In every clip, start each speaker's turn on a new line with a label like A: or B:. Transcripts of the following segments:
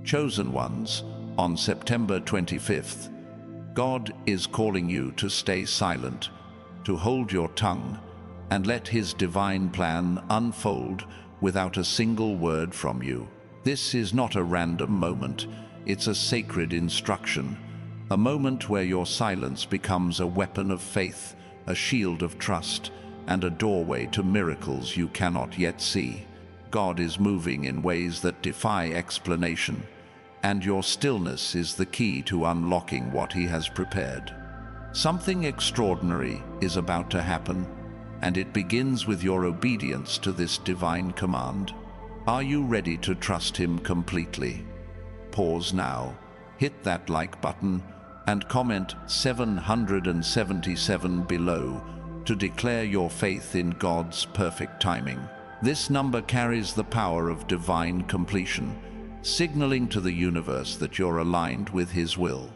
A: Chosen ones, on September 25th, God is calling you to stay silent, to hold your tongue, and let His divine plan unfold without a single word from you. This is not a random moment, it's a sacred instruction, a moment where your silence becomes a weapon of faith, a shield of trust, and a doorway to miracles you cannot yet see. God is moving in ways that defy explanation, and your stillness is the key to unlocking what He has prepared. Something extraordinary is about to happen, and it begins with your obedience to this divine command. Are you ready to trust Him completely? Pause now, hit that like button, and comment 777 below to declare your faith in God's perfect timing. This number carries the power of divine completion, signaling to the universe that you're aligned with His will.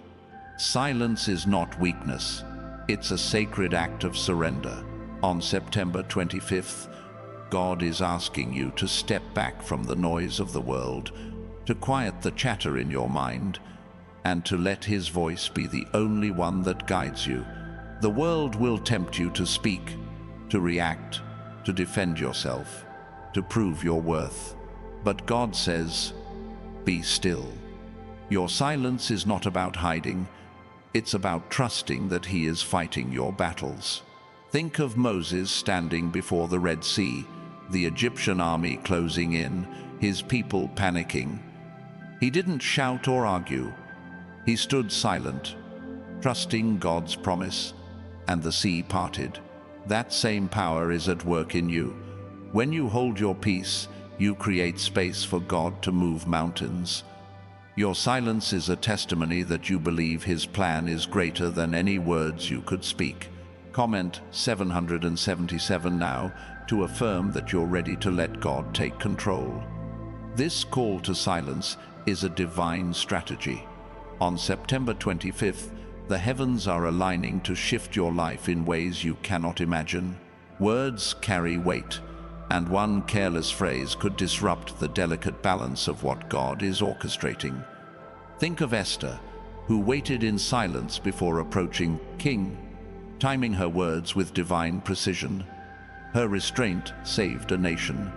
A: Silence is not weakness, it's a sacred act of surrender. On September 25th, God is asking you to step back from the noise of the world, to quiet the chatter in your mind, and to let His voice be the only one that guides you. The world will tempt you to speak, to react, to defend yourself, to prove your worth. But God says, be still. Your silence is not about hiding, it's about trusting that He is fighting your battles. Think of Moses standing before the Red Sea, the Egyptian army closing in, his people panicking. He didn't shout or argue. He stood silent, trusting God's promise, and the sea parted. That same power is at work in you. When you hold your peace, you create space for God to move mountains. Your silence is a testimony that you believe His plan is greater than any words you could speak. Comment 777 now to affirm that you're ready to let God take control. This call to silence is a divine strategy. On September 25th, the heavens are aligning to shift your life in ways you cannot imagine. Words carry weight, and one careless phrase could disrupt the delicate balance of what God is orchestrating. Think of Esther, who waited in silence before approaching King, timing her words with divine precision. Her restraint saved a nation.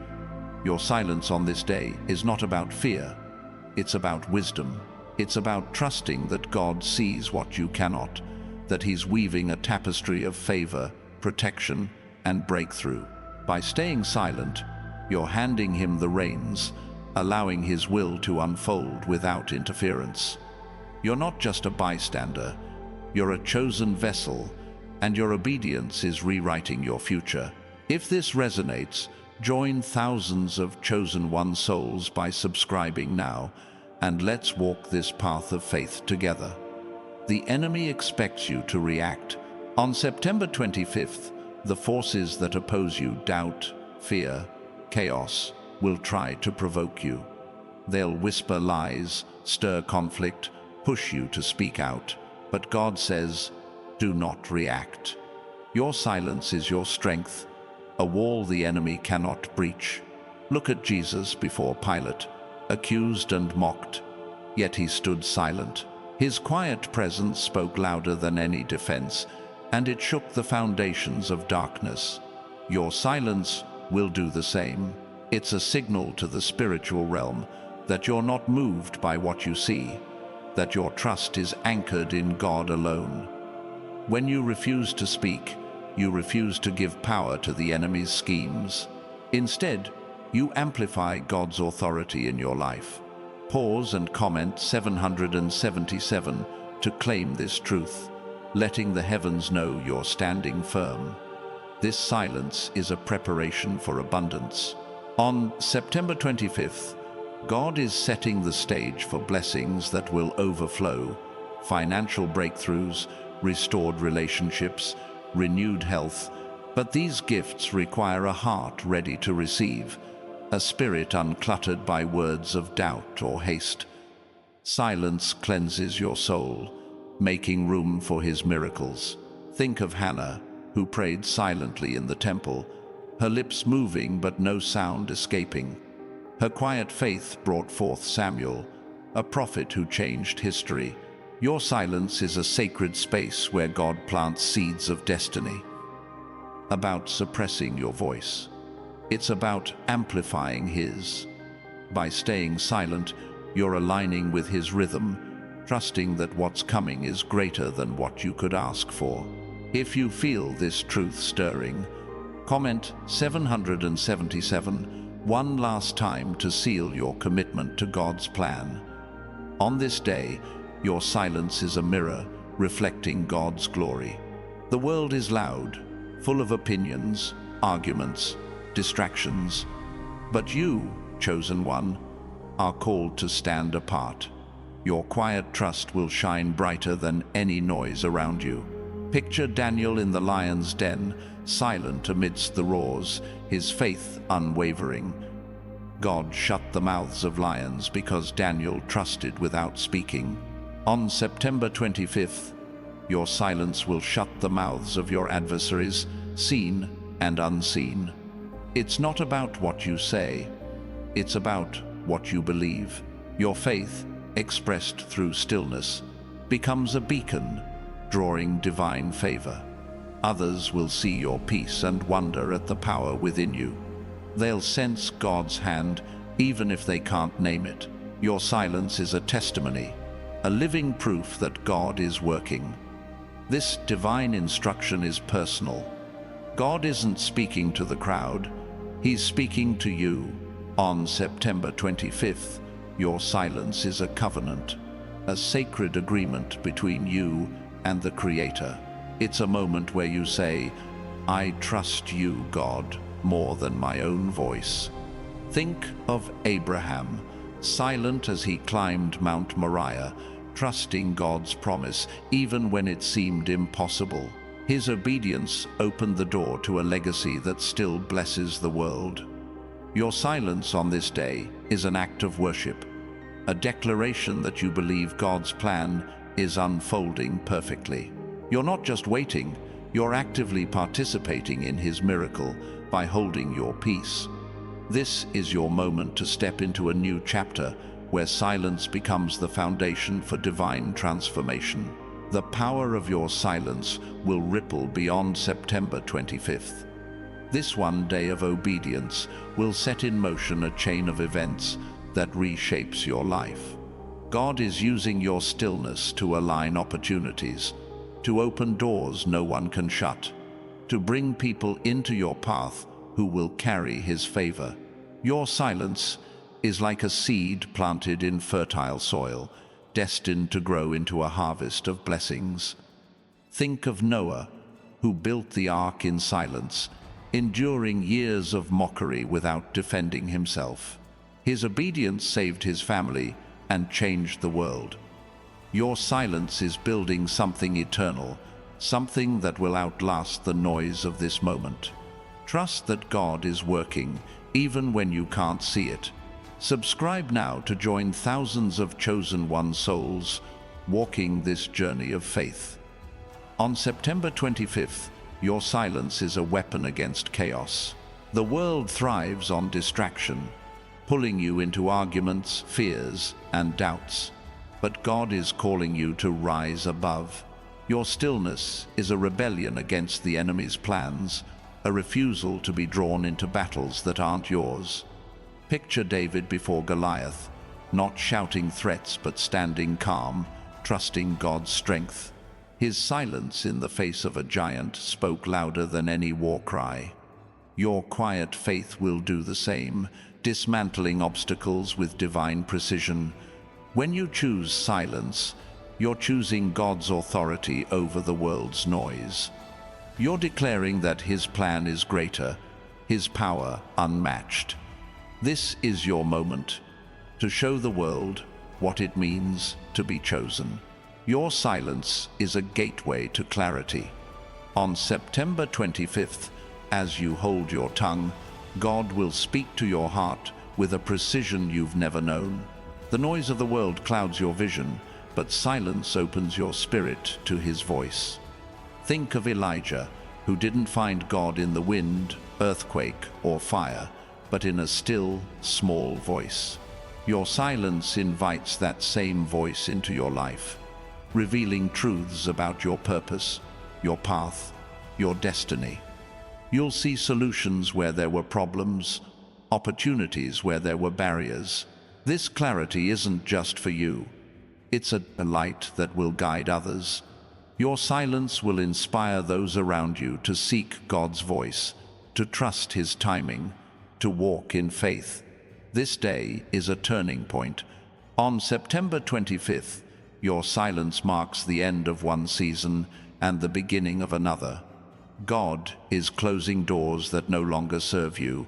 A: Your silence on this day is not about fear, it's about wisdom. It's about trusting that God sees what you cannot, that He's weaving a tapestry of favor, protection, and breakthrough. By staying silent, you're handing Him the reins, allowing His will to unfold without interference. You're not just a bystander, you're a chosen vessel, and your obedience is rewriting your future. If this resonates, join thousands of chosen one souls by subscribing now, and let's walk this path of faith together. The enemy expects you to react. On September 25th, the forces that oppose you, doubt, fear, chaos, will try to provoke you. They'll whisper lies, stir conflict, push you to speak out. But God says, do not react. Your silence is your strength, a wall the enemy cannot breach. Look at Jesus before Pilate, accused and mocked, yet He stood silent. His quiet presence spoke louder than any defense, and it shook the foundations of darkness. Your silence will do the same. It's a signal to the spiritual realm that you're not moved by what you see, that your trust is anchored in God alone. When you refuse to speak, you refuse to give power to the enemy's schemes. Instead, you amplify God's authority in your life. Pause and comment 777 to claim this truth, letting the heavens know you're standing firm. This silence is a preparation for abundance. On September 25th, God is setting the stage for blessings that will overflow, financial breakthroughs, restored relationships, renewed health. But these gifts require a heart ready to receive, a spirit uncluttered by words of doubt or haste. Silence cleanses your soul, making room for His miracles. Think of Hannah, who prayed silently in the temple, her lips moving but no sound escaping. Her quiet faith brought forth Samuel, a prophet who changed history. Your silence is a sacred space where God plants seeds of destiny. About suppressing your voice. It's about amplifying His. By staying silent, you're aligning with His rhythm, trusting that what's coming is greater than what you could ask for. If you feel this truth stirring, comment 777 one last time to seal your commitment to God's plan. On this day, your silence is a mirror reflecting God's glory. The world is loud, full of opinions, arguments, distractions. But you, chosen one, are called to stand apart. Your quiet trust will shine brighter than any noise around you. Picture Daniel in the lion's den, silent amidst the roars, his faith unwavering. God shut the mouths of lions because Daniel trusted without speaking. On September 25th, your silence will shut the mouths of your adversaries, seen and unseen. It's not about what you say, it's about what you believe. Your faith, expressed through stillness, becomes a beacon, drawing divine favor. Others will see your peace and wonder at the power within you. They'll sense God's hand, even if they can't name it. Your silence is a testimony, a living proof that God is working. This divine instruction is personal. God isn't speaking to the crowd, He's speaking to you. On September 25th, your silence is a covenant, a sacred agreement between you and the Creator. It's a moment where you say, I trust you, God, more than my own voice. Think of Abraham, silent as he climbed Mount Moriah, trusting God's promise even when it seemed impossible. His obedience opened the door to a legacy that still blesses the world. Your silence on this day is an act of worship, a declaration that you believe God's plan is unfolding perfectly. You're not just waiting, you're actively participating in His miracle by holding your peace. This is your moment to step into a new chapter where silence becomes the foundation for divine transformation. The power of your silence will ripple beyond September 25th. This one day of obedience will set in motion a chain of events that reshapes your life. God is using your stillness to align opportunities, to open doors no one can shut, to bring people into your path who will carry His favor. Your silence is like a seed planted in fertile soil, destined to grow into a harvest of blessings. Think of Noah, who built the ark in silence, enduring years of mockery without defending himself. His obedience saved his family and changed the world. Your silence is building something eternal, something that will outlast the noise of this moment. Trust that God is working, even when you can't see it. Subscribe now to join thousands of chosen one souls walking this journey of faith. On September 25th, your silence is a weapon against chaos. The world thrives on distraction, pulling you into arguments, fears, and doubts. But God is calling you to rise above. Your stillness is a rebellion against the enemy's plans, a refusal to be drawn into battles that aren't yours. Picture David before Goliath, not shouting threats but standing calm, trusting God's strength. His silence in the face of a giant spoke louder than any war cry. Your quiet faith will do the same, dismantling obstacles with divine precision. When you choose silence, you're choosing God's authority over the world's noise. You're declaring that His plan is greater, His power unmatched. This is your moment to show the world what it means to be chosen. Your silence is a gateway to clarity. On September 25th, as you hold your tongue, God will speak to your heart with a precision you've never known. The noise of the world clouds your vision, but silence opens your spirit to His voice. Think of Elijah, who didn't find God in the wind, earthquake, or fire, but in a still, small voice. Your silence invites that same voice into your life, revealing truths about your purpose, your path, your destiny. You'll see solutions where there were problems, opportunities where there were barriers. This clarity isn't just for you. It's a light that will guide others. Your silence will inspire those around you to seek God's voice, to trust His timing, to walk in faith. This day is a turning point. On September 25th, your silence marks the end of one season and the beginning of another. God is closing doors that no longer serve you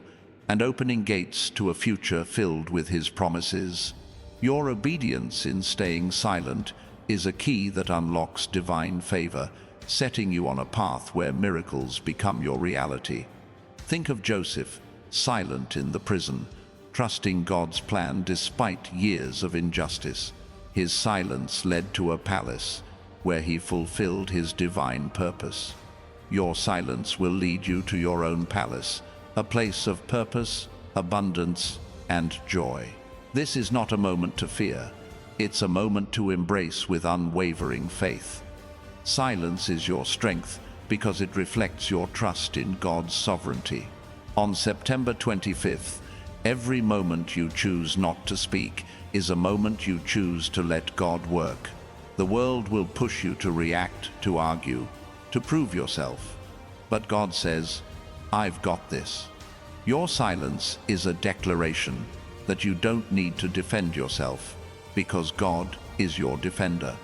A: and opening gates to a future filled with His promises. Your obedience in staying silent is a key that unlocks divine favor, setting you on a path where miracles become your reality. Think of Joseph, silent in the prison, trusting God's plan despite years of injustice. His silence led to a palace where he fulfilled his divine purpose. Your silence will lead you to your own palace, a place of purpose, abundance, and joy. This is not a moment to fear. It's a moment to embrace with unwavering faith. Silence is your strength because it reflects your trust in God's sovereignty. On September 25th, every moment you choose not to speak is a moment you choose to let God work. The world will push you to react, to argue, to prove yourself. But God says, "I've got this." Your silence is a declaration that you don't need to defend yourself, because God is your defender.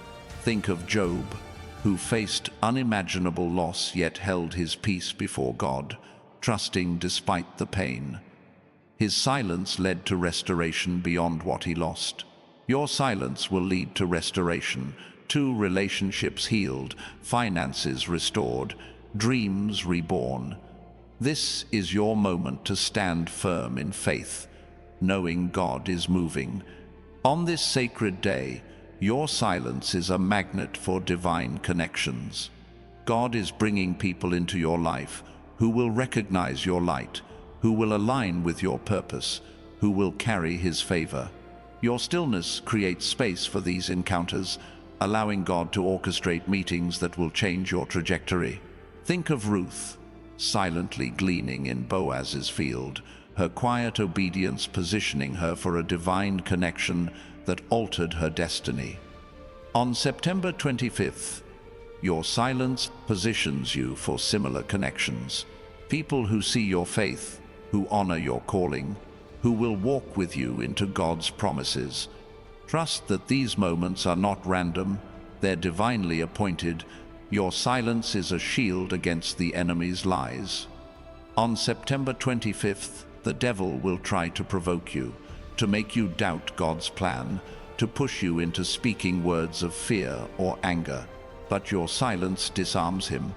A: Think of Job, who faced unimaginable loss yet held his peace before God, trusting despite the pain. His silence led to restoration beyond what he lost. Your silence will lead to restoration, to relationships healed, finances restored, dreams reborn. This is your moment to stand firm in faith, knowing God is moving. On this sacred day, your silence is a magnet for divine connections. God is bringing people into your life who will recognize your light, who will align with your purpose, who will carry His favor. Your stillness creates space for these encounters, allowing God to orchestrate meetings that will change your trajectory. Think of Ruth, silently gleaning in Boaz's field, her quiet obedience positioning her for a divine connection that altered her destiny. On September 25th, your silence positions you for similar connections. People who see your faith, who honor your calling, who will walk with you into God's promises. Trust that these moments are not random, they're divinely appointed. Your silence is a shield against the enemy's lies. On September 25th, the devil will try to provoke you, to make you doubt God's plan, to push you into speaking words of fear or anger. But your silence disarms him.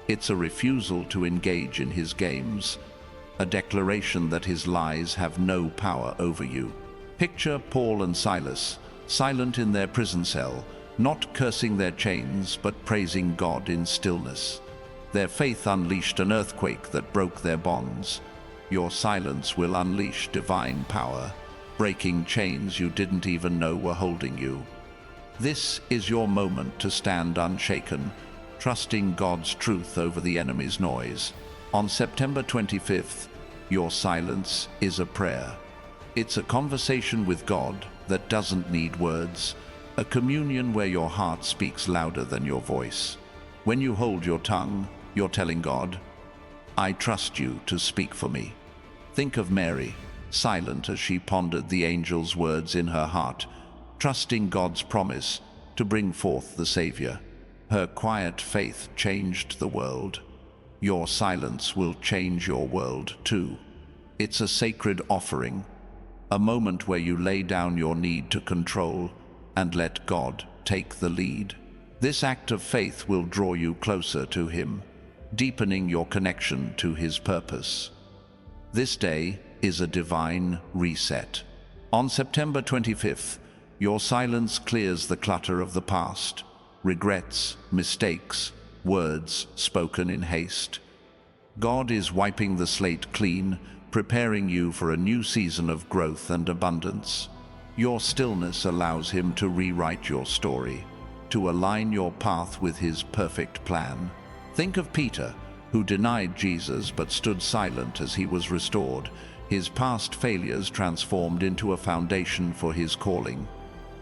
A: It's a refusal to engage in his games, a declaration that his lies have no power over you. Picture Paul and Silas, silent in their prison cell, not cursing their chains, but praising God in stillness. Their faith unleashed an earthquake that broke their bonds. Your silence will unleash divine power, breaking chains you didn't even know were holding you. This is your moment to stand unshaken, trusting God's truth over the enemy's noise. On September 25th, your silence is a prayer. It's a conversation with God that doesn't need words, a communion where your heart speaks louder than your voice. When you hold your tongue, you're telling God, "I trust you to speak for me." Think of Mary, silent as she pondered the angel's words in her heart, trusting God's promise to bring forth the Savior. Her quiet faith changed the world. Your silence will change your world too. It's a sacred offering, a moment where you lay down your need to control and let God take the lead. This act of faith will draw you closer to Him, deepening your connection to His purpose. This day is a divine reset. On September 25th, your silence clears the clutter of the past, regrets, mistakes, words spoken in haste. God is wiping the slate clean, preparing you for a new season of growth and abundance. Your stillness allows him to rewrite your story, to align your path with his perfect plan. Think of Peter, who denied Jesus but stood silent as he was restored, his past failures transformed into a foundation for his calling.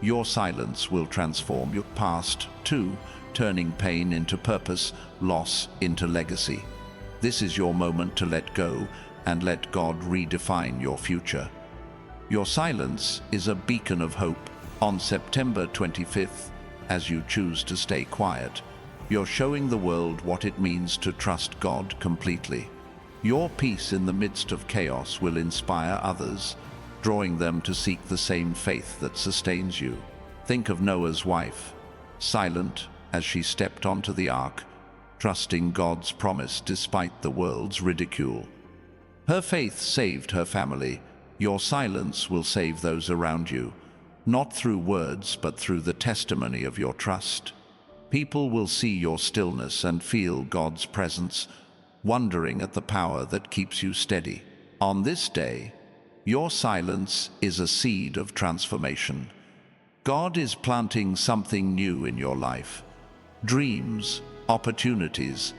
A: Your silence will transform your past too, turning pain into purpose, loss into legacy. This is your moment to let go and let God redefine your future. Your silence is a beacon of hope. On September 25th, as you choose to stay quiet, you're showing the world what it means to trust God completely. Your peace in the midst of chaos will inspire others, drawing them to seek the same faith that sustains you. Think of Noah's wife, silent as she stepped onto the ark, trusting God's promise despite the world's ridicule. Her faith saved her family. Your silence will save those around you, not through words but through the testimony of your trust. People will see your stillness and feel God's presence, wondering at the power that keeps you steady. On this day, your silence is a seed of transformation. God is planting something new in your life. Dreams, opportunities,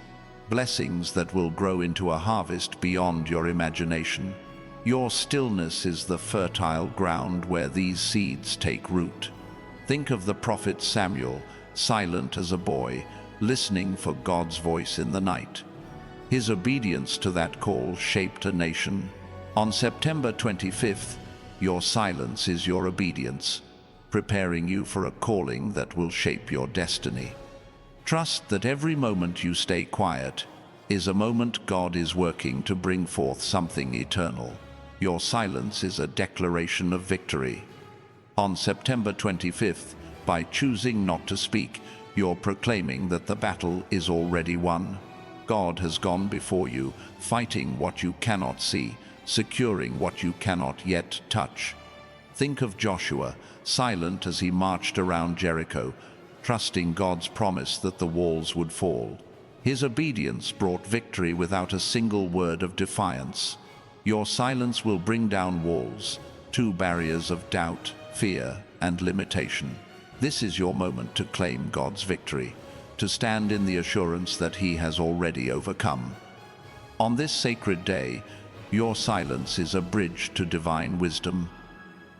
A: blessings that will grow into a harvest beyond your imagination. Your stillness is the fertile ground where these seeds take root. Think of the prophet Samuel, silent as a boy, listening for God's voice in the night. His obedience to that call shaped a nation. On September 25th, your silence is your obedience, preparing you for a calling that will shape your destiny. Trust that every moment you stay quiet is a moment God is working to bring forth something eternal. Your silence is a declaration of victory. On September 25th, by choosing not to speak, you're proclaiming that the battle is already won. God has gone before you, fighting what you cannot see, securing what you cannot yet touch. Think of Joshua, silent as he marched around Jericho, trusting God's promise that the walls would fall. His obedience brought victory without a single word of defiance. Your silence will bring down walls, two barriers of doubt, fear, and limitation. This is your moment to claim God's victory, to stand in the assurance that He has already overcome. On this sacred day, your silence is a bridge to divine wisdom.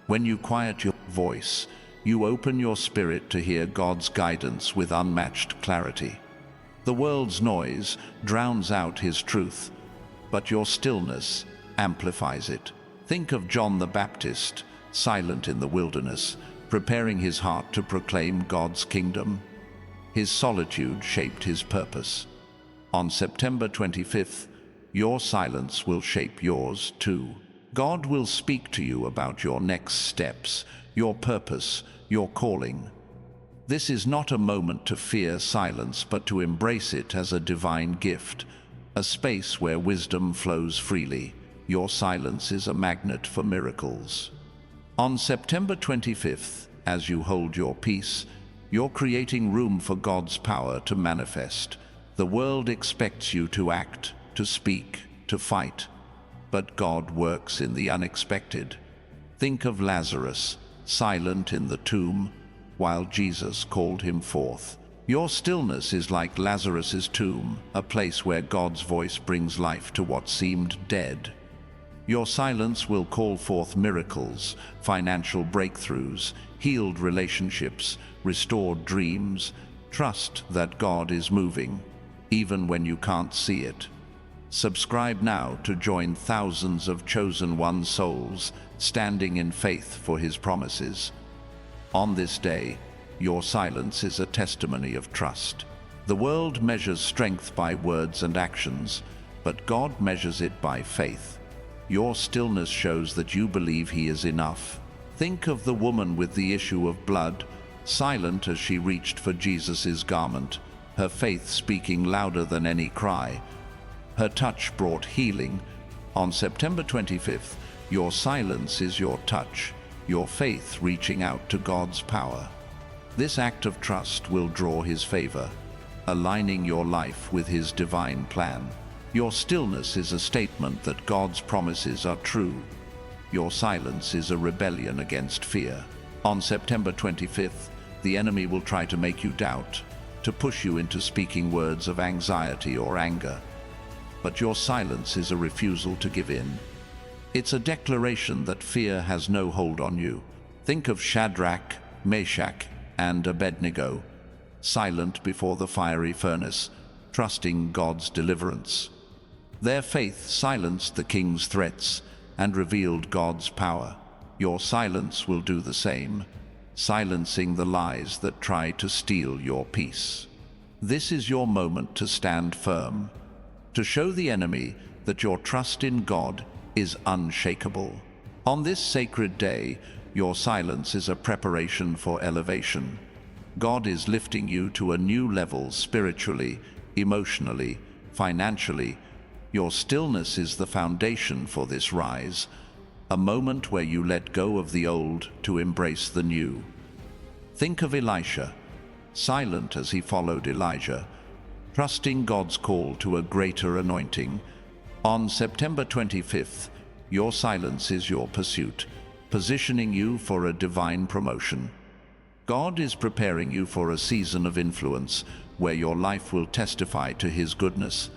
A: When you quiet your voice, you open your spirit to hear God's guidance with unmatched clarity. The world's noise drowns out His truth, but your stillness amplifies it. Think of John the Baptist, silent in the wilderness, preparing his heart to proclaim God's kingdom. His solitude shaped his purpose. On September 25th, your silence will shape yours too. God will speak to you about your next steps, your purpose, your calling. This is not a moment to fear silence, but to embrace it as a divine gift, a space where wisdom flows freely. Your silence is a magnet for miracles. On September 25th, as you hold your peace, you're creating room for God's power to manifest. The world expects you to act, to speak, to fight, but God works in the unexpected. Think of Lazarus, silent in the tomb, while Jesus called him forth. Your stillness is like Lazarus's tomb, a place where God's voice brings life to what seemed dead. Your silence will call forth miracles, financial breakthroughs, healed relationships, restored dreams. Trust that God is moving, even when you can't see it. Subscribe now to join thousands of chosen one souls standing in faith for His promises. On this day, your silence is a testimony of trust. The world measures strength by words and actions, but God measures it by faith. Your stillness shows that you believe He is enough. Think of the woman with the issue of blood, silent as she reached for Jesus' garment, her faith speaking louder than any cry. Her touch brought healing. On September 25th, your silence is your touch, your faith reaching out to God's power. This act of trust will draw His favor, aligning your life with His divine plan. Your stillness is a statement that God's promises are true. your silence is a rebellion against fear. On September 25th, the enemy will try to make you doubt, to push you into speaking words of anxiety or anger. But your silence is a refusal to give in. It's a declaration that fear has no hold on you. Think of Shadrach, Meshach, and Abednego, silent before the fiery furnace, trusting God's deliverance. Their faith silenced the king's threats and revealed God's power. Your silence will do the same, silencing the lies that try to steal your peace. This is your moment to stand firm, to show the enemy that your trust in God is unshakable. On this sacred day, your silence is a preparation for elevation. God is lifting you to a new level spiritually, emotionally, financially. Your stillness is the foundation for this rise, a moment where you let go of the old to embrace the new. Think of Elisha, silent as he followed Elijah, trusting God's call to a greater anointing. On September 25th, your silence is your pursuit, positioning you for a divine promotion. God is preparing you for a season of influence where your life will testify to His goodness.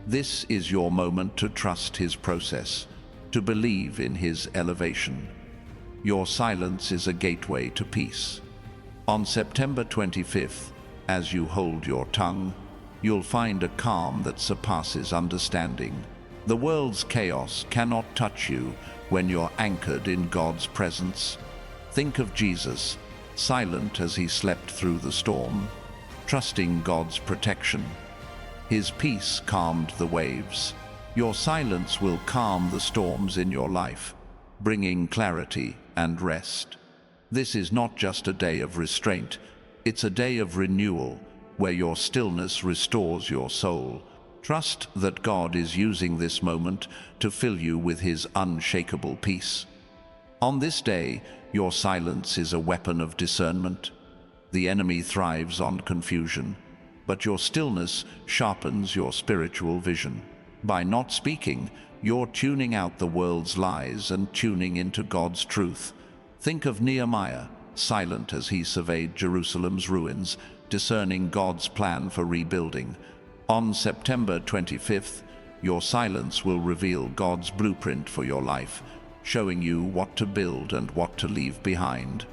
A: This is your moment to trust His process, to believe in His elevation. Your silence is a gateway to peace. On September 25th, as you hold your tongue, you'll find a calm that surpasses understanding. The world's chaos cannot touch you when you're anchored in God's presence. Think of Jesus, silent as He slept through the storm, trusting God's protection. His peace calmed the waves. Your silence will calm the storms in your life, bringing clarity and rest. This is not just a day of restraint, it's a day of renewal, where your stillness restores your soul. Trust that God is using this moment to fill you with His unshakable peace. On this day, your silence is a weapon of discernment. The enemy thrives on confusion, but your stillness sharpens your spiritual vision. By not speaking, you're tuning out the world's lies and tuning into God's truth. Think of Nehemiah, silent as he surveyed Jerusalem's ruins, discerning God's plan for rebuilding. On September 25th, your silence will reveal God's blueprint for your life, showing you what to build and what to leave behind.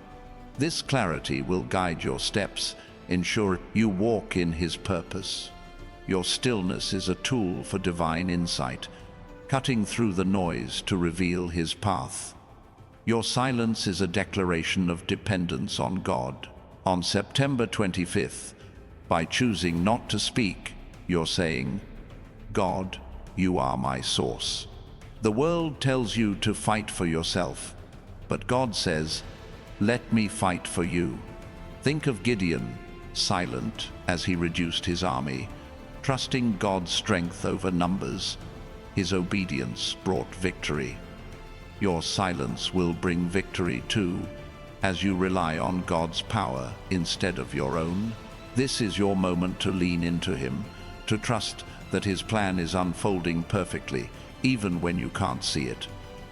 A: This clarity will guide your steps, ensure you walk in His purpose. Your stillness is a tool for divine insight, cutting through the noise to reveal His path. Your silence is a declaration of dependence on God. On September 25th, by choosing not to speak, you're saying, God, you are my source. The world tells you to fight for yourself, but God says, let me fight for you. Think of Gideon, silent as he reduced his army, trusting God's strength over numbers. His obedience brought victory. Your silence will bring victory too, as you rely on God's power instead of your own. This is your moment to lean into Him, to trust that His plan is unfolding perfectly, even when you can't see it.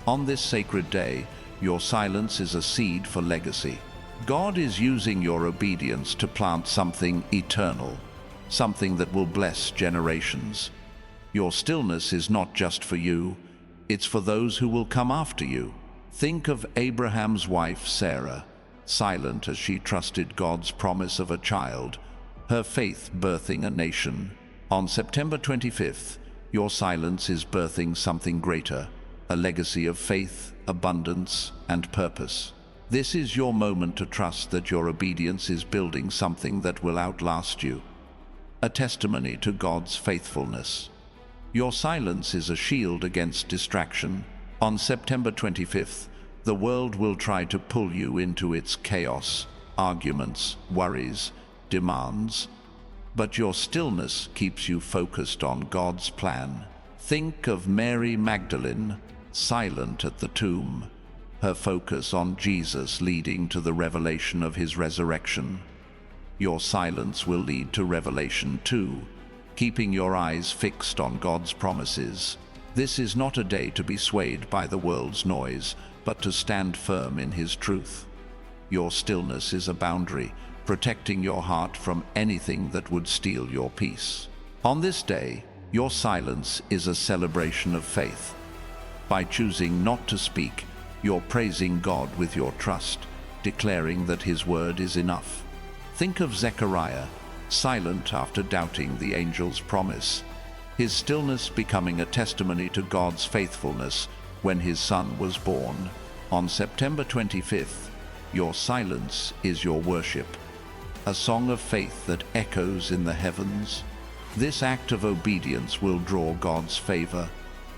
A: On this sacred day, your silence is a seed for legacy. God is using your obedience to plant something eternal, something that will bless generations. Your stillness is not just for you, it's for those who will come after you. Think of Abraham's wife, Sarah, silent as she trusted God's promise of a child, her faith birthing a nation. On September 25th, your silence is birthing something greater, a legacy of faith, abundance, and purpose. This is your moment to trust that your obedience is building something that will outlast you, a testimony to God's faithfulness. Your silence is a shield against distraction. On September 25th, the world will try to pull you into its chaos, arguments, worries, demands, but your stillness keeps you focused on God's plan. Think of Mary Magdalene, silent at the tomb, her focus on Jesus leading to the revelation of His resurrection. Your silence will lead to revelation too, keeping your eyes fixed on God's promises. This is not a day to be swayed by the world's noise, but to stand firm in His truth. Your stillness is a boundary, protecting your heart from anything that would steal your peace. On this day, your silence is a celebration of faith. By choosing not to speak, you're praising God with your trust, declaring that His word is enough. Think of Zechariah, silent after doubting the angel's promise, his stillness becoming a testimony to God's faithfulness when his son was born. On September 25th, your silence is your worship, a song of faith that echoes in the heavens. This act of obedience will draw God's favor,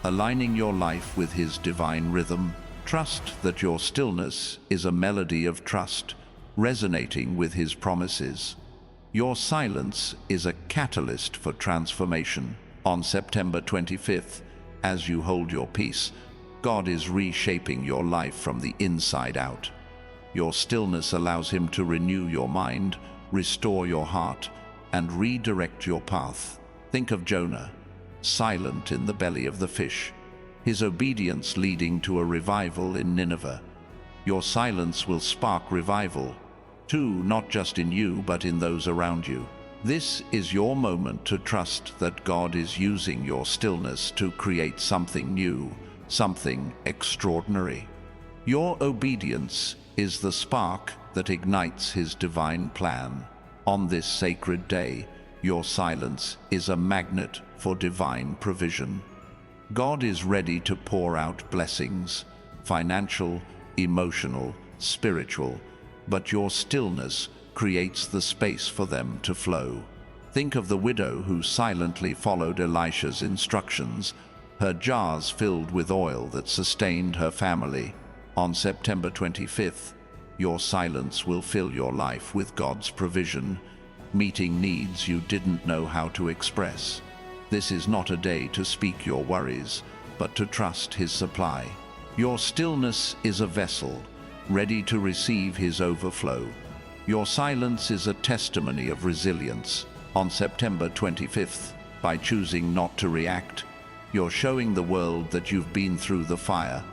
A: aligning your life with His divine rhythm. Trust that your stillness is a melody of trust, resonating with His promises. Your silence is a catalyst for transformation. On September 25th, as you hold your peace, God is reshaping your life from the inside out. Your stillness allows Him to renew your mind, restore your heart, and redirect your path. Think of Jonah, silent in the belly of the fish, his obedience leading to a revival in Nineveh. Your silence will spark revival, too, not just in you, but in those around you. This is your moment to trust that God is using your stillness to create something new, something extraordinary. Your obedience is the spark that ignites His divine plan. On this sacred day, your silence is a magnet for divine provision. God is ready to pour out blessings, financial, emotional, spiritual, but your stillness creates the space for them to flow. Think of the widow who silently followed Elisha's instructions, her jars filled with oil that sustained her family. On September 25th, your silence will fill your life with God's provision, meeting needs you didn't know how to express. This is not a day to speak your worries, but to trust His supply. Your stillness is a vessel, ready to receive His overflow. Your silence is a testimony of resilience. On September 25th, by choosing not to react, you're showing the world that you've been through the fire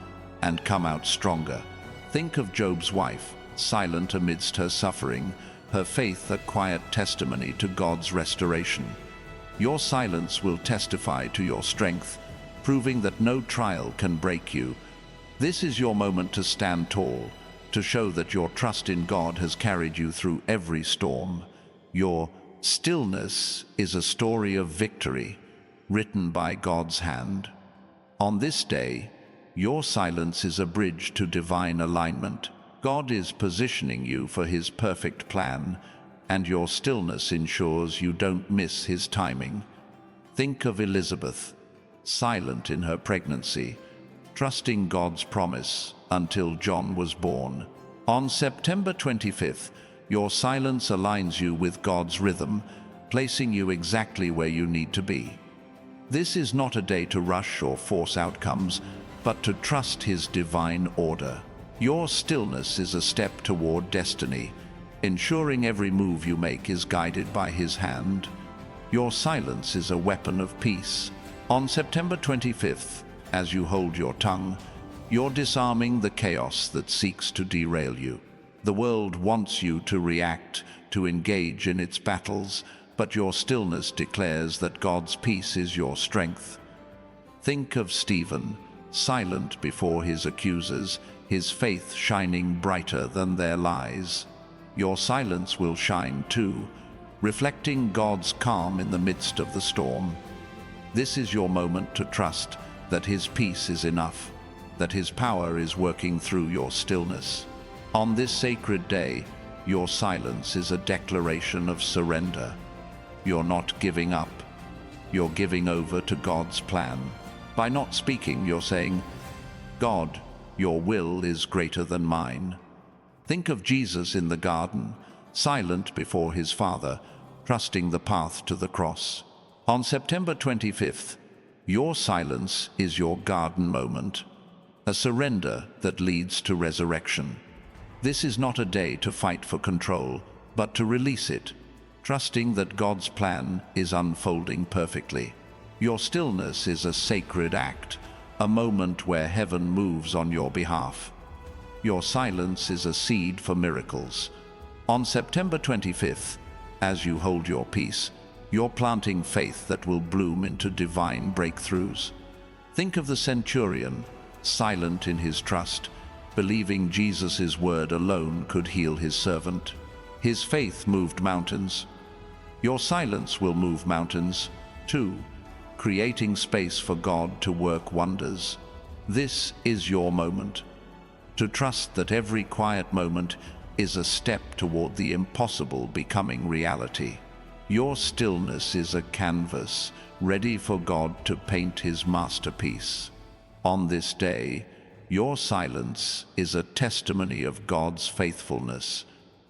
A: and come out stronger. Think of Job's wife, silent amidst her suffering, her faith a quiet testimony to God's restoration. Your silence will testify to your strength, proving that no trial can break you. This is your moment to stand tall, to show that your trust in God has carried you through every storm. Your stillness is a story of victory, written by God's hand. On this day, your silence is a bridge to divine alignment. God is positioning you for His perfect plan, and your stillness ensures you don't miss His timing. Think of Elizabeth, silent in her pregnancy, trusting God's promise until John was born. On September 25th, your silence aligns you with God's rhythm, placing you exactly where you need to be. This is not a day to rush or force outcomes, but to trust His divine order. Your stillness is a step toward destiny, ensuring every move you make is guided by His hand. Your silence is a weapon of peace. On September 25th, as you hold your tongue, you're disarming the chaos that seeks to derail you. The world wants you to react, to engage in its battles, but your stillness declares that God's peace is your strength. Think of Stephen, silent before his accusers, his faith shining brighter than their lies. Your silence will shine too, reflecting God's calm in the midst of the storm. This is your moment to trust that His peace is enough, that His power is working through your stillness. On this sacred day, your silence is a declaration of surrender. You're not giving up. You're giving over to God's plan. By not speaking, you're saying, God, your will is greater than mine. Think of Jesus in the garden, silent before His Father, trusting the path to the cross. On September 25th, your silence is your garden moment, a surrender that leads to resurrection. This is not a day to fight for control, but to release it, trusting that God's plan is unfolding perfectly. Your stillness is a sacred act, a moment where heaven moves on your behalf. Your silence is a seed for miracles. On September 25th, as you hold your peace, you're planting faith that will bloom into divine breakthroughs. Think of the centurion, silent in his trust, believing Jesus' word alone could heal his servant. His faith moved mountains. Your silence will move mountains, too, creating space for God to work wonders. This is your moment. To trust that every quiet moment is a step toward the impossible becoming reality. Your stillness is a canvas, ready for God to paint his masterpiece. On this day, your silence is a testimony of God's faithfulness.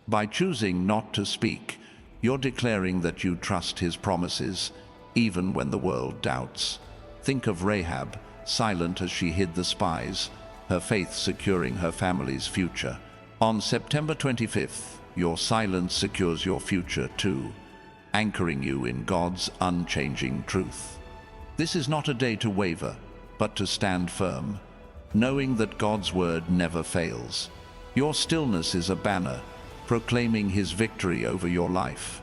A: By choosing not to speak, you're declaring that you trust his promises, even when the world doubts. Think of Rahab, silent as she hid the spies, her faith securing her family's future. On September 25th, your silence secures your future too, anchoring you in God's unchanging truth. This is not a day to waver, but to stand firm, knowing that God's word never fails. Your stillness is a banner, proclaiming his victory over your life.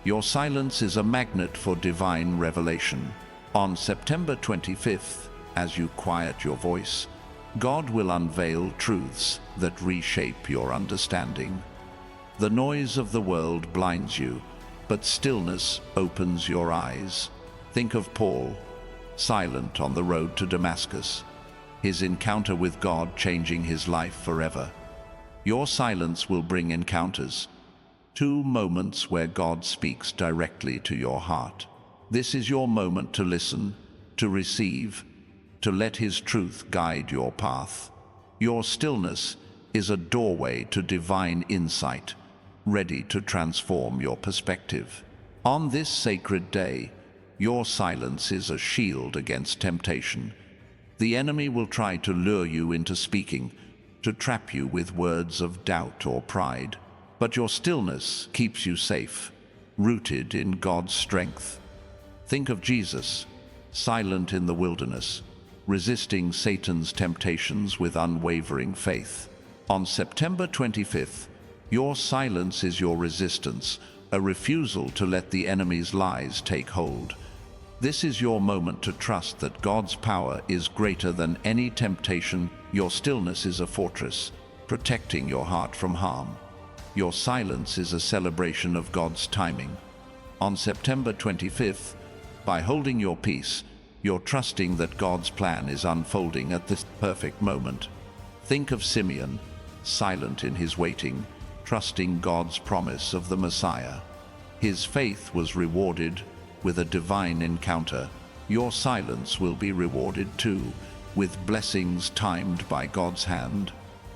A: Your silence is a magnet for divine revelation. On September 25th, as you quiet your voice, God will unveil truths that reshape your understanding. The noise of the world blinds you, but stillness opens your eyes. Think of Paul, silent on the road to Damascus, his encounter with God changing his life forever. Your silence will bring encounters, two moments where God speaks directly to your heart. This is your moment to listen, to receive, to let his truth guide your path. Your stillness is a doorway to divine insight, ready to transform your perspective. On this sacred day, your silence is a shield against temptation. The enemy will try to lure you into speaking, to trap you with words of doubt or pride. But your stillness keeps you safe, rooted in God's strength. Think of Jesus, silent in the wilderness, resisting Satan's temptations with unwavering faith. On September 25th, your silence is your resistance, a refusal to let the enemy's lies take hold. This is your moment to trust that God's power is greater than any temptation. Your stillness is a fortress, protecting your heart from harm. Your silence is a celebration of God's timing. On September 25th, by holding your peace, you're trusting that God's plan is unfolding at this perfect moment. Think of Simeon, silent in his waiting, trusting God's promise of the Messiah. His faith was rewarded with a divine encounter. Your silence will be rewarded too, with blessings timed by God's hand.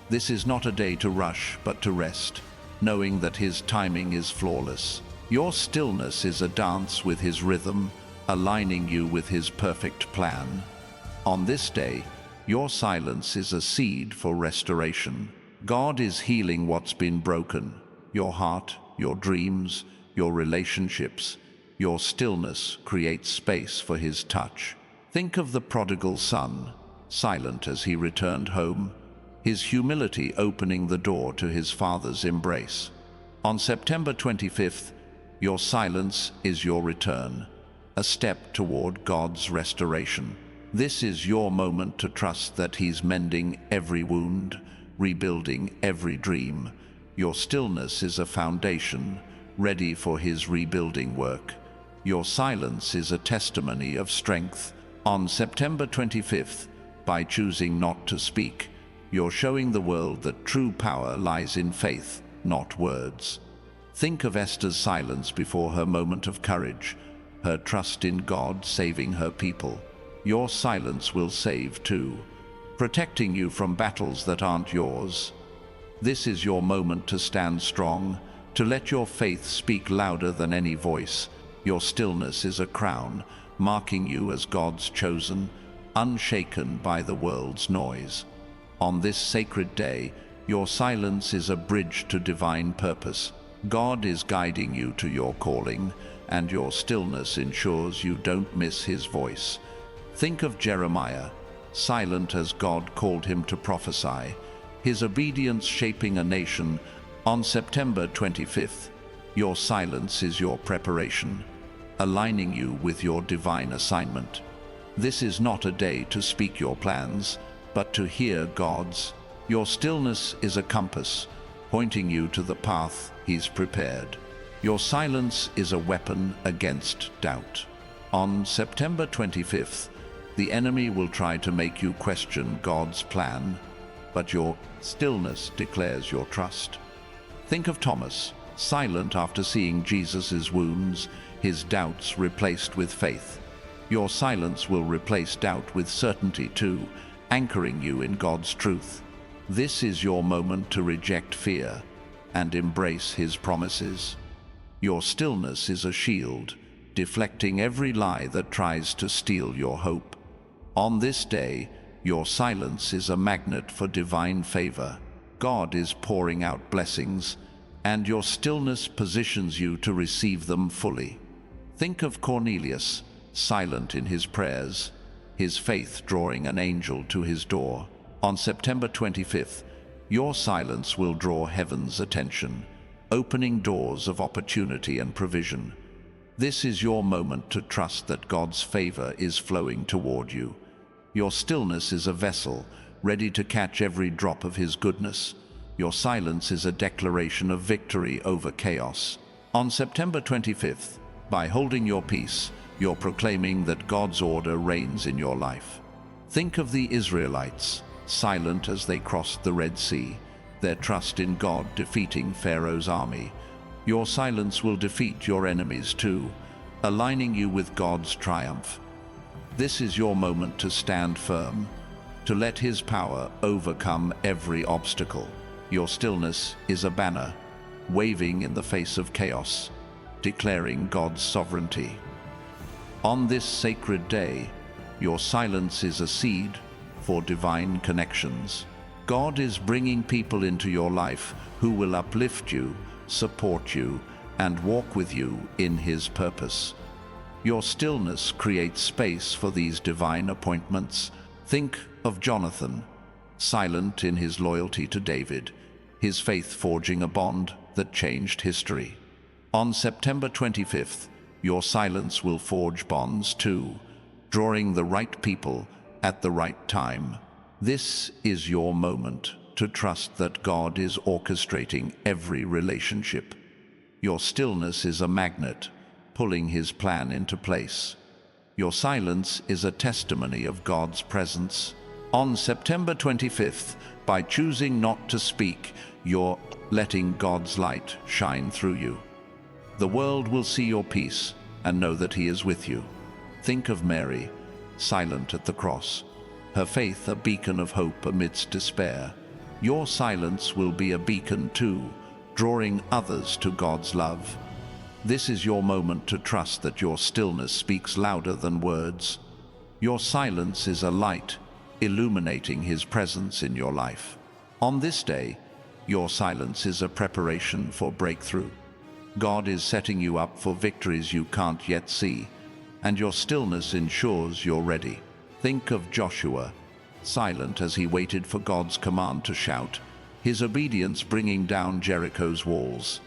A: This is not a day to rush, but to rest, knowing that his timing is flawless. Your stillness is a dance with his rhythm, aligning you with his perfect plan. On this day, your silence is a seed for restoration. God is healing what's been broken: your heart, your dreams, your relationships. Your stillness creates space for his touch. Think of the prodigal son, silent as he returned home, his humility opening the door to his father's embrace. On September 25th, your silence is your return, a step toward God's restoration. This is your moment to trust that he's mending every wound, rebuilding every dream. Your stillness is a foundation, ready for his rebuilding work. Your silence is a testimony of strength. On September 25th, by choosing not to speak, you're showing the world that true power lies in faith, not words. Think of Esther's silence before her moment of courage, her trust in God saving her people. Your silence will save too, protecting you from battles that aren't yours. This is your moment to stand strong, to let your faith speak louder than any voice. Your stillness is a crown, marking you as God's chosen, unshaken by the world's noise. On this sacred day, your silence is a bridge to divine purpose. God is guiding you to your calling, and your stillness ensures you don't miss his voice. Think of Jeremiah, silent as God called him to prophesy, his obedience shaping a nation. On September 25th, your silence is your preparation, aligning you with your divine assignment. This is not a day to speak your plans, but to hear God's. Your stillness is a compass, pointing you to the path he's prepared. Your silence is a weapon against doubt. On September 25th, the enemy will try to make you question God's plan, but your stillness declares your trust. Think of Thomas, silent after seeing Jesus' wounds, his doubts replaced with faith. Your silence will replace doubt with certainty too, anchoring you in God's truth. This is your moment to reject fear and embrace his promises. Your stillness is a shield, deflecting every lie that tries to steal your hope. On this day, your silence is a magnet for divine favor. God is pouring out blessings, and your stillness positions you to receive them fully. Think of Cornelius, silent in his prayers, his faith drawing an angel to his door. On September 25th, your silence will draw heaven's attention, opening doors of opportunity and provision. This is your moment to trust that God's favor is flowing toward you. Your stillness is a vessel, ready to catch every drop of his goodness. Your silence is a declaration of victory over chaos. On September 25th, by holding your peace, you're proclaiming that God's order reigns in your life. Think of the Israelites, silent as they crossed the Red Sea, their trust in God defeating Pharaoh's army. Your silence will defeat your enemies too, aligning you with God's triumph. This is your moment to stand firm, to let his power overcome every obstacle. Your stillness is a banner, waving in the face of chaos, declaring God's sovereignty. On this sacred day, your silence is a seed for divine connections. God is bringing people into your life who will uplift you, support you, and walk with you in his purpose. Your stillness creates space for these divine appointments. Think of Jonathan, silent in his loyalty to David, his faith forging a bond that changed history. On September 25th, your silence will forge bonds too, drawing the right people at the right time. This is your moment to trust that God is orchestrating every relationship. Your stillness is a magnet, pulling his plan into place. Your silence is a testimony of God's presence. On September 25th, by choosing not to speak, you're letting God's light shine through you. The world will see your peace and know that he is with you. Think of Mary, silent at the cross, her faith a beacon of hope amidst despair. Your silence will be a beacon too, drawing others to God's love. This is your moment to trust that your stillness speaks louder than words. Your silence is a light, illuminating his presence in your life. On this day, your silence is a preparation for breakthrough. God is setting you up for victories you can't yet see, and your stillness ensures you're ready. Think of Joshua, silent as he waited for God's command to shout, his obedience bringing down Jericho's walls.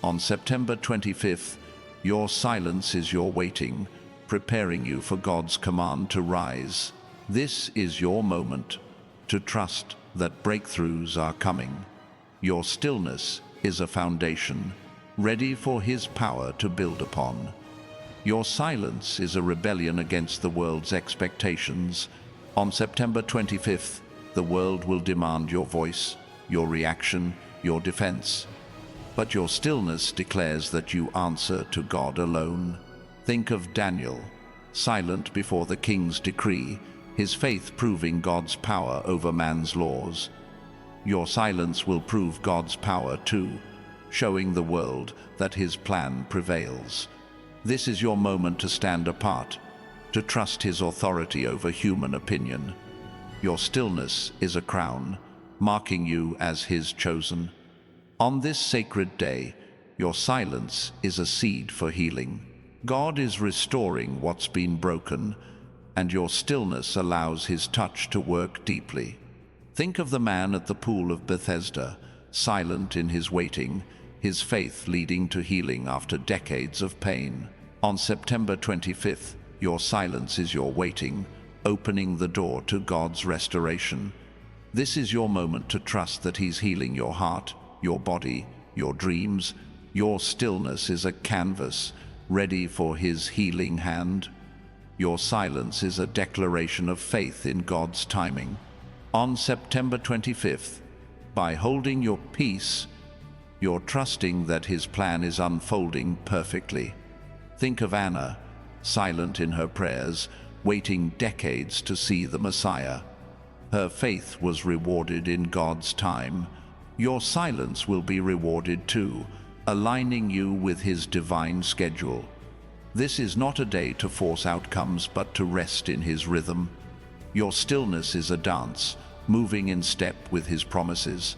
A: On September 25th, your silence is your waiting, preparing you for God's command to rise. This is your moment to trust that breakthroughs are coming. Your stillness is a foundation, ready for his power to build upon. Your silence is a rebellion against the world's expectations. On September 25th, the world will demand your voice, your reaction, your defense. But your stillness declares that you answer to God alone. Think of Daniel, silent before the king's decree, his faith proving God's power over man's laws. Your silence will prove God's power too, showing the world that his plan prevails. This is your moment to stand apart, to trust his authority over human opinion. Your stillness is a crown, marking you as his chosen. On this sacred day, your silence is a seed for healing. God is restoring what's been broken, and your stillness allows his touch to work deeply. Think of the man at the pool of Bethesda, silent in his waiting, his faith leading to healing after decades of pain. On September 25th, your silence is your waiting, opening the door to God's restoration. This is your moment to trust that he's healing your heart, your body, your dreams. Your stillness is a canvas, ready for his healing hand. Your silence is a declaration of faith in God's timing. On September 25th, by holding your peace, you're trusting that his plan is unfolding perfectly. Think of Anna, silent in her prayers, waiting decades to see the Messiah. Her faith was rewarded in God's time. Your silence will be rewarded too, aligning you with his divine schedule. This is not a day to force outcomes, but to rest in his rhythm. Your stillness is a dance, moving in step with his promises.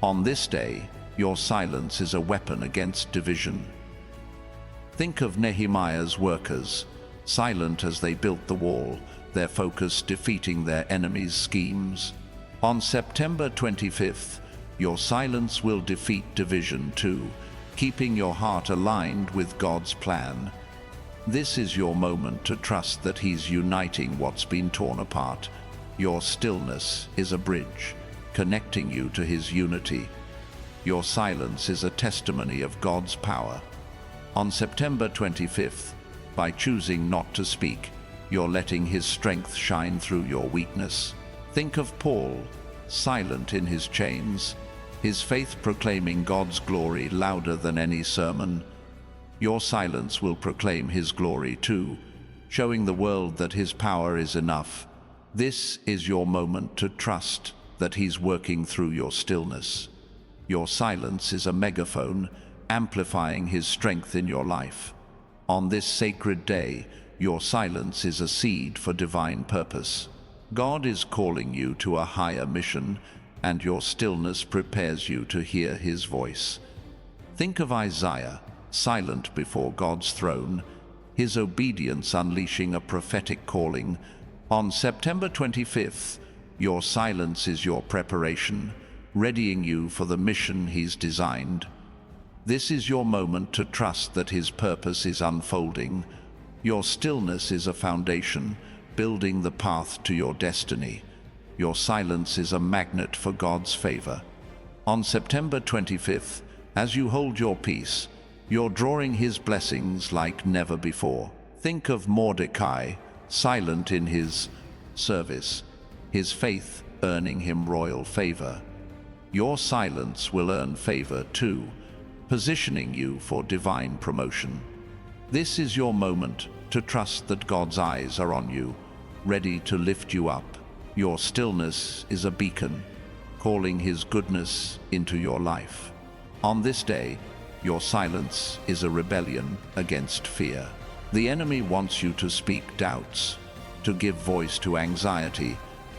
A: On this day, your silence is a weapon against division. Think of Nehemiah's workers, silent as they built the wall, their focus defeating their enemies' schemes. On September 25th, your silence will defeat division too, keeping your heart aligned with God's plan. This is your moment to trust that he's uniting what's been torn apart. Your stillness is a bridge, connecting you to his unity. Your silence is a testimony of God's power. On September 25th, by choosing not to speak, you're letting his strength shine through your weakness. Think of Paul, silent in his chains, his faith proclaiming God's glory louder than any sermon. Your silence will proclaim his glory too, showing the world that his power is enough. This is your moment to trust that he's working through your stillness. Your silence is a megaphone, amplifying his strength in your life. On this sacred day, your silence is a seed for divine purpose. God is calling you to a higher mission, and your stillness prepares you to hear his voice. Think of Isaiah, silent before God's throne, his obedience unleashing a prophetic calling. On September 25th, your silence is your preparation, readying you for the mission he's designed. This is your moment to trust that his purpose is unfolding. Your stillness is a foundation, building the path to your destiny. Your silence is a magnet for God's favor. On September 25th, as you hold your peace, you're drawing his blessings like never before. Think of Mordecai, silent in his service, his faith earning him royal favor. Your silence will earn favor too, positioning you for divine promotion. This is your moment to trust that God's eyes are on you, ready to lift you up. Your stillness is a beacon, calling his goodness into your life. On this day, your silence is a rebellion against fear. The enemy wants you to speak doubts, to give voice to anxiety,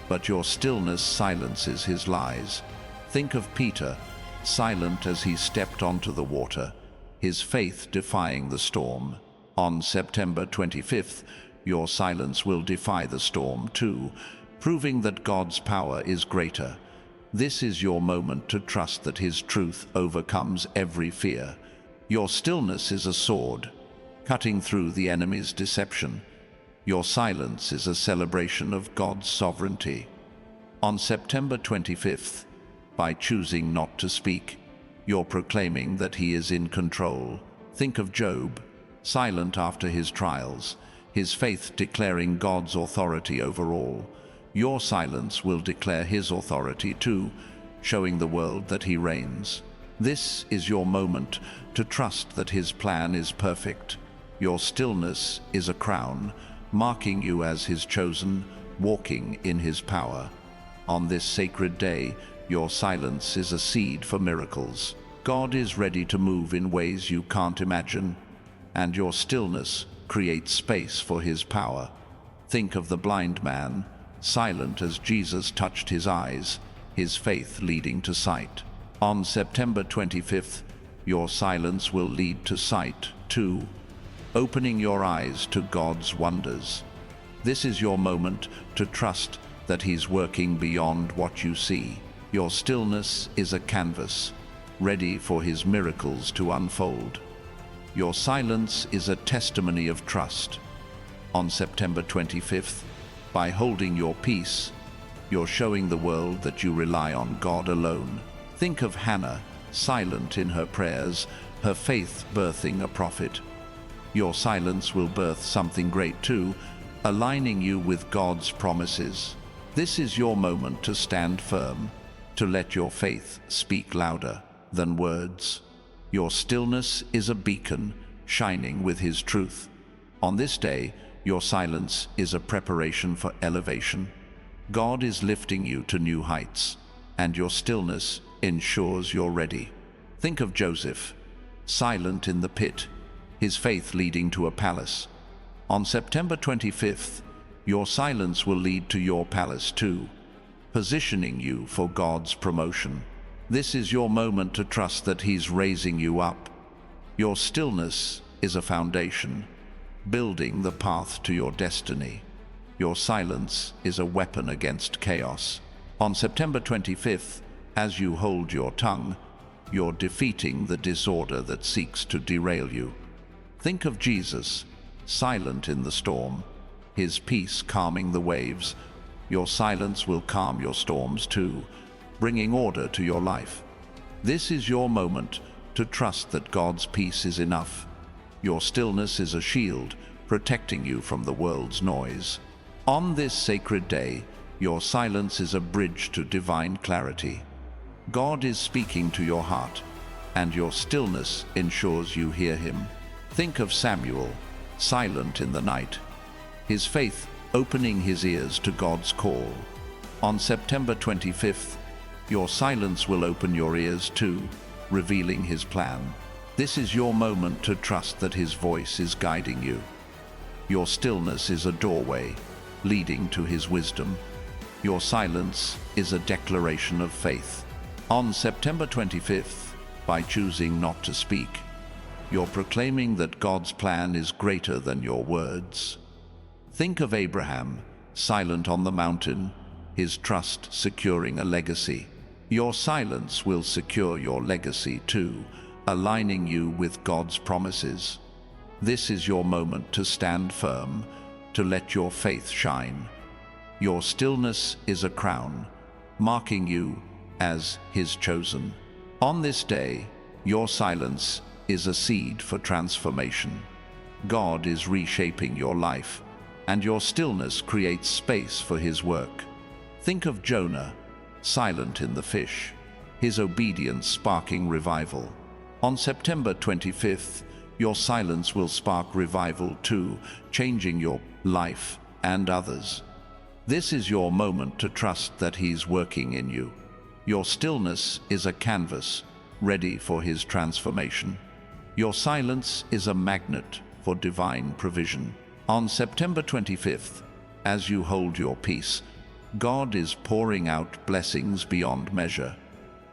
A: but your stillness silences his lies. Think of Peter, silent as he stepped onto the water, his faith defying the storm. On September 25th, your silence will defy the storm too, proving that God's power is greater. This is your moment to trust that his truth overcomes every fear. Your stillness is a sword, cutting through the enemy's deception. Your silence is a celebration of God's sovereignty. On September 25th, by choosing not to speak, you're proclaiming that he is in control. Think of Job, silent after his trials, his faith declaring God's authority over all. Your silence will declare his authority too, showing the world that he reigns. This is your moment to trust that his plan is perfect. Your stillness is a crown, marking you as his chosen, walking in his power. On this sacred day, your silence is a seed for miracles. God is ready to move in ways you can't imagine, and your stillness creates space for his power. Think of the blind man, silent as Jesus touched his eyes, his faith leading to sight. On September 25th, your silence will lead to sight too. opening your eyes to God's wonders. This is your moment to trust that He's working beyond what you see. Your stillness is a canvas, ready for His miracles to unfold. Your silence is a testimony of trust. On September 25th, by holding your peace, you're showing the world that you rely on God alone. Think of Hannah, silent in her prayers, her faith birthing a prophet. Your silence will birth something great too, aligning you with God's promises. This is your moment to stand firm, to let your faith speak louder than words. Your stillness is a beacon, shining with His truth. On this day, your silence is a preparation for elevation. God is lifting you to new heights, and your stillness ensures you're ready. Think of Joseph, silent in the pit, his faith leading to a palace. On September 25th, your silence will lead to your palace too, positioning you for God's promotion. This is your moment to trust that He's raising you up. Your stillness is a foundation, building the path to your destiny. Your silence is a weapon against chaos. On September 25th, as you hold your tongue, you're defeating the disorder that seeks to derail you. Think of Jesus, silent in the storm, His peace calming the waves. Your silence will calm your storms too, bringing order to your life. This is your moment to trust that God's peace is enough. Your stillness is a shield, protecting you from the world's noise. On this sacred day, your silence is a bridge to divine clarity. God is speaking to your heart, and your stillness ensures you hear Him. Think of Samuel, silent in the night, his faith opening his ears to God's call. On September 25th, your silence will open your ears too, revealing His plan. This is your moment to trust that His voice is guiding you. Your stillness is a doorway, leading to His wisdom. Your silence is a declaration of faith. On September 25th, by choosing not to speak, you're proclaiming that God's plan is greater than your words. Think of Abraham, silent on the mountain, his trust securing a legacy. Your silence will secure your legacy too, aligning you with God's promises. This is your moment to stand firm, to let your faith shine. Your stillness is a crown, marking you as His chosen. On this day, your silence is a seed for transformation. God is reshaping your life, and your stillness creates space for His work. Think of Jonah, silent in the fish, his obedience sparking revival. On September 25th, your silence will spark revival too, changing your life and others. This is your moment to trust that He's working in you. Your stillness is a canvas, ready for His transformation. Your silence is a magnet for divine provision. On September 25th, as you hold your peace, God is pouring out blessings beyond measure.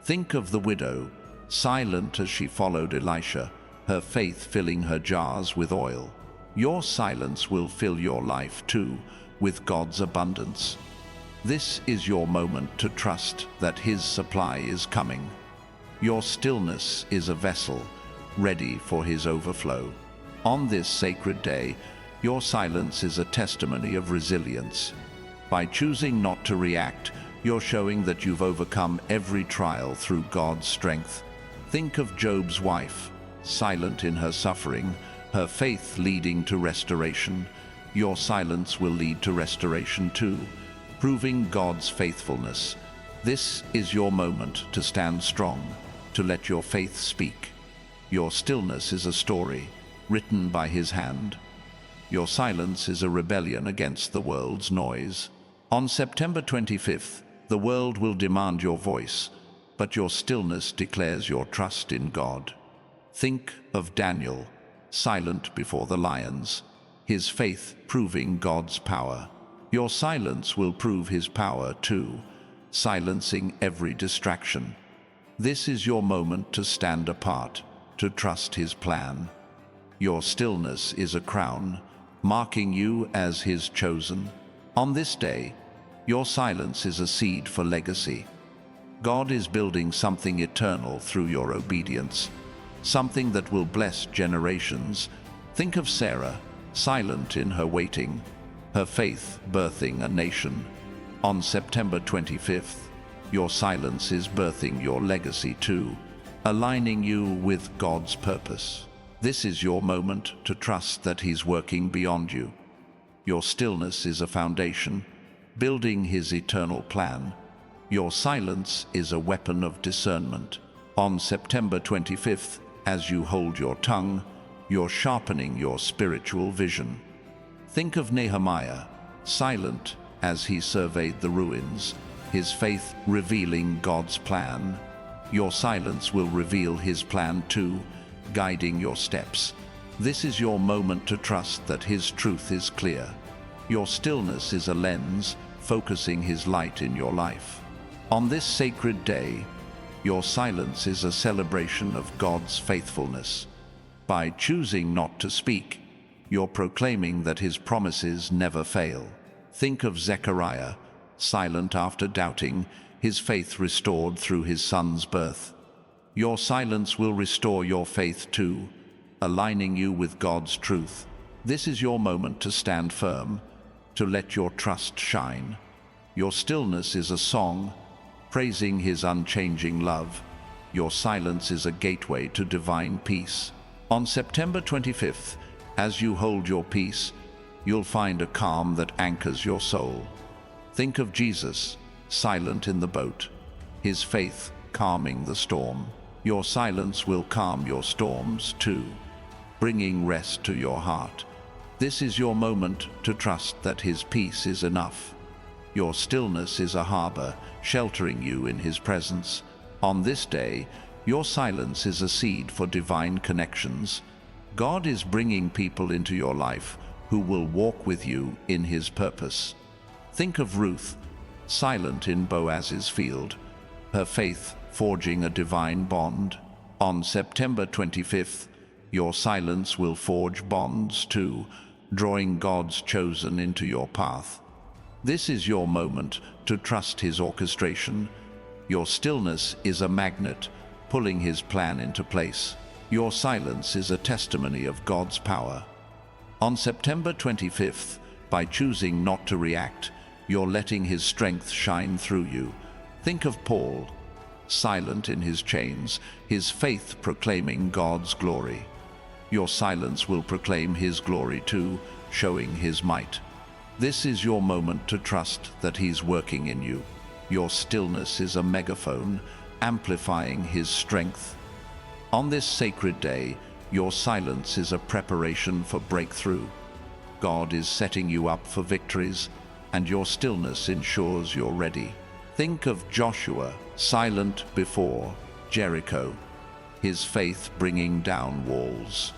A: Think of the widow, silent as she followed Elisha, her faith filling her jars with oil. Your silence will fill your life too, with God's abundance. This is your moment to trust that His supply is coming. Your stillness is a vessel, ready for His overflow. On this sacred day, your silence is a testimony of resilience. By choosing not to react, you're showing that you've overcome every trial through God's strength. Think of Job's wife, silent in her suffering, her faith leading to restoration. Your silence will lead to restoration too, proving God's faithfulness. This is your moment to stand strong, to let your faith speak. Your stillness is a story, written by His hand. Your silence is a rebellion against the world's noise. On September 25th, the world will demand your voice, but your stillness declares your trust in God. Think of Daniel, silent before the lions, his faith proving God's power. Your silence will prove His power too, silencing every distraction. This is your moment to stand apart, to trust His plan. Your stillness is a crown, marking you as his chosen. On this day, your silence is a seed for legacy. God is building something eternal through your obedience, something that will bless generations. Think of Sarah, silent in her waiting, her faith birthing a nation. On September 25th, your silence is birthing your legacy too, aligning you with God's purpose. This is your moment to trust that He's working beyond you. Your stillness is a foundation, building His eternal plan. Your silence is a weapon of discernment. On September 25th, as you hold your tongue, you're sharpening your spiritual vision. Think of Nehemiah, silent as he surveyed the ruins, his faith revealing God's plan. Your silence will reveal His plan too, guiding your steps. This is your moment to trust that His truth is clear. Your stillness is a lens, focusing His light in your life. On this sacred day, your silence is a celebration of God's faithfulness. By choosing not to speak, you're proclaiming that His promises never fail. Think of Zechariah, silent after doubting, his faith restored through his son's birth. Your silence will restore your faith too, aligning you with God's truth. This is your moment to stand firm, to let your trust shine. Your stillness is a song, praising His unchanging love. Your silence is a gateway to divine peace. On September 25th, as you hold your peace, you'll find a calm that anchors your soul. Think of Jesus, silent in the boat, His faith calming the storm. Your silence will calm your storms too, bringing rest to your heart. This is your moment to trust that His peace is enough. Your stillness is a harbor, sheltering you in His presence. On this day, your silence is a seed for divine connections. God is bringing people into your life who will walk with you in His purpose. Think of Ruth, silent in Boaz's field, her faith forging a divine bond. On September 25th, your silence will forge bonds too, drawing God's chosen into your path. This is your moment to trust His orchestration. Your stillness is a magnet, pulling His plan into place. Your silence is a testimony of God's power. On September 25th, by choosing not to react, you're letting His strength shine through you. Think of Paul, silent in his chains, his faith proclaiming God's glory. Your silence will proclaim His glory too, showing His might. This is your moment to trust that He's working in you. Your stillness is a megaphone, amplifying His strength. On this sacred day, your silence is a preparation for breakthrough. God is setting you up for victories, and your stillness ensures you're ready. Think of Joshua, silent before Jericho, his faith bringing down walls.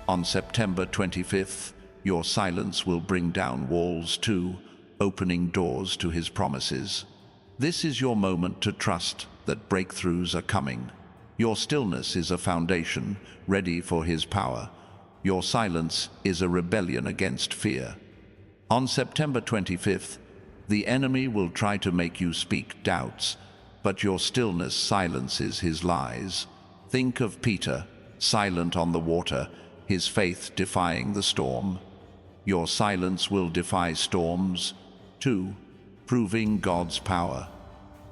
A: On September 25th, your silence will bring down walls too, opening doors to His promises. This is your moment to trust that breakthroughs are coming. Your stillness is a foundation, ready for His power. Your silence is a rebellion against fear. On September 25th, the enemy will try to make you speak doubts, but your stillness silences his lies. Think of Peter, silent on the water, his faith defying the storm. Your silence will defy storms, too, proving God's power.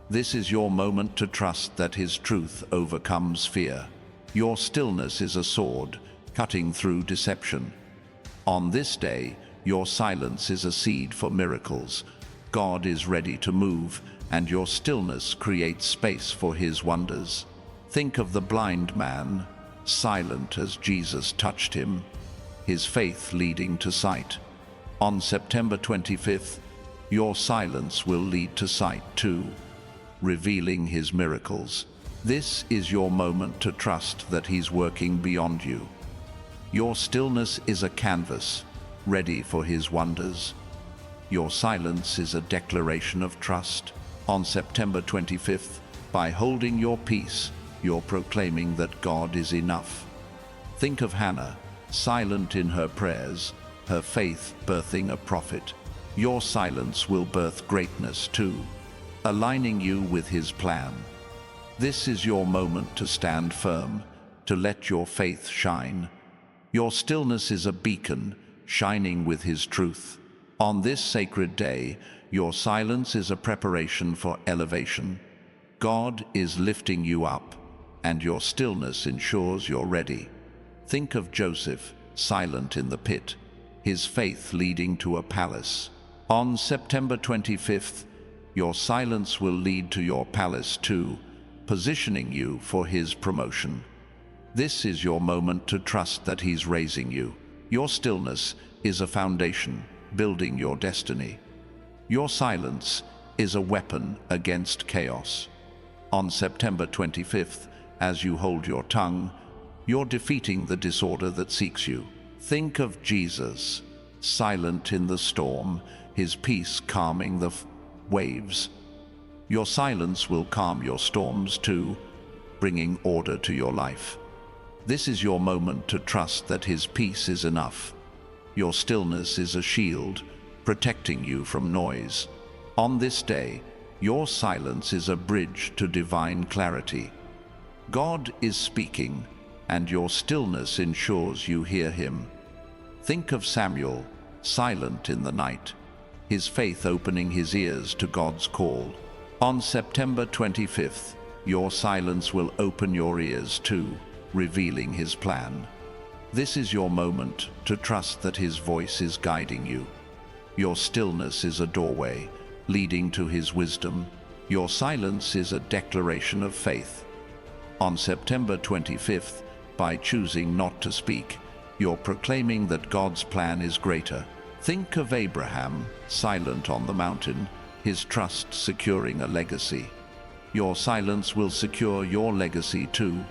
A: This is your moment to trust that His truth overcomes fear. Your stillness is a sword, cutting through deception. On this day, your silence is a seed for miracles. God is ready to move, and your stillness creates space for His wonders. Think of the blind man, silent as Jesus touched him, his faith leading to sight. On September 25th, your silence will lead to sight too, revealing His miracles. This is your moment to trust that He's working beyond you. Your stillness is a canvas, ready for His wonders. Your silence is a declaration of trust. On September 25th, by holding your peace, you're proclaiming that God is enough. Think of Hannah, silent in her prayers, her faith birthing a prophet. Your silence will birth greatness too, aligning you with his plan. This is your moment to stand firm, to let your faith shine. Your stillness is a beacon, shining with his truth. On this sacred day, your silence is a preparation for elevation. God is lifting you up, and your stillness ensures you're ready. Think of Joseph, silent in the pit, his faith leading to a palace. On September 25th, your silence will lead to your palace too, positioning you for his promotion. This is your moment to trust that he's raising you. Your stillness is a foundation, building your destiny. Your silence is a weapon against chaos. On September 25th, as you hold your tongue, you're defeating the disorder that seeks you. Think of Jesus, silent in the storm, his peace calming the waves. Your silence will calm your storms too, bringing order to your life. This is your moment to trust that his peace is enough. Your stillness is a shield, protecting you from noise. On this day, your silence is a bridge to divine clarity. God is speaking, and your stillness ensures you hear him. Think of Samuel, silent in the night, his faith opening his ears to God's call. On September 25th, your silence will open your ears too, revealing his plan. This is your moment to trust that his voice is guiding you. Your stillness is a doorway, leading to his wisdom. Your silence is a declaration of faith. On September 25th, by choosing not to speak, you're proclaiming that God's plan is greater. Think of Abraham, silent on the mountain, his trust securing a legacy. Your silence will secure your legacy too,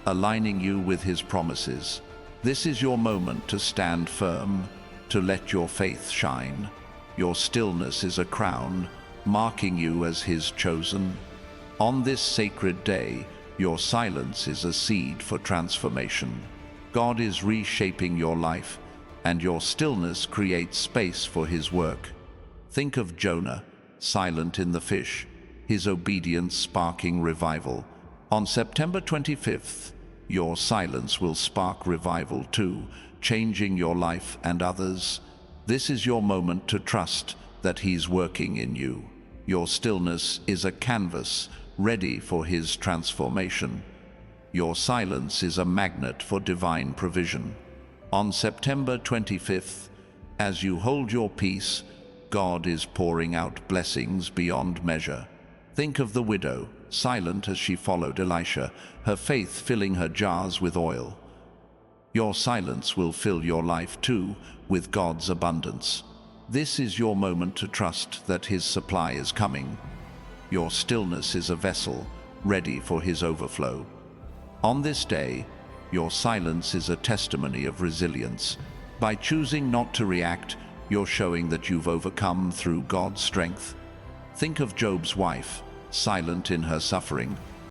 A: aligning you with his promises. This is your moment to stand firm, to let your faith shine. Your stillness is a crown, marking you as his chosen. On this sacred day, your silence is a seed for transformation. God is reshaping your life, and your stillness creates space for his work. Think of Jonah, silent in the fish, his obedience sparking revival. On September 25th, your silence will spark revival too, changing your life and others. This is your moment to trust that he's working in you. Your stillness is a canvas ready for his transformation. Your silence is a magnet for divine provision. On September 25th, as you hold your peace, God is pouring out blessings beyond measure. Think of the widow, silent as she followed Elisha, her faith filling her jars with oil. Your silence will fill your life too with God's abundance. This is your moment to trust that his supply is coming. Your stillness is a vessel ready for his overflow. On this day, your silence is a testimony of resilience. By choosing not to react, you're showing that you've overcome through God's strength. Think of Job's wife, silent in her suffering,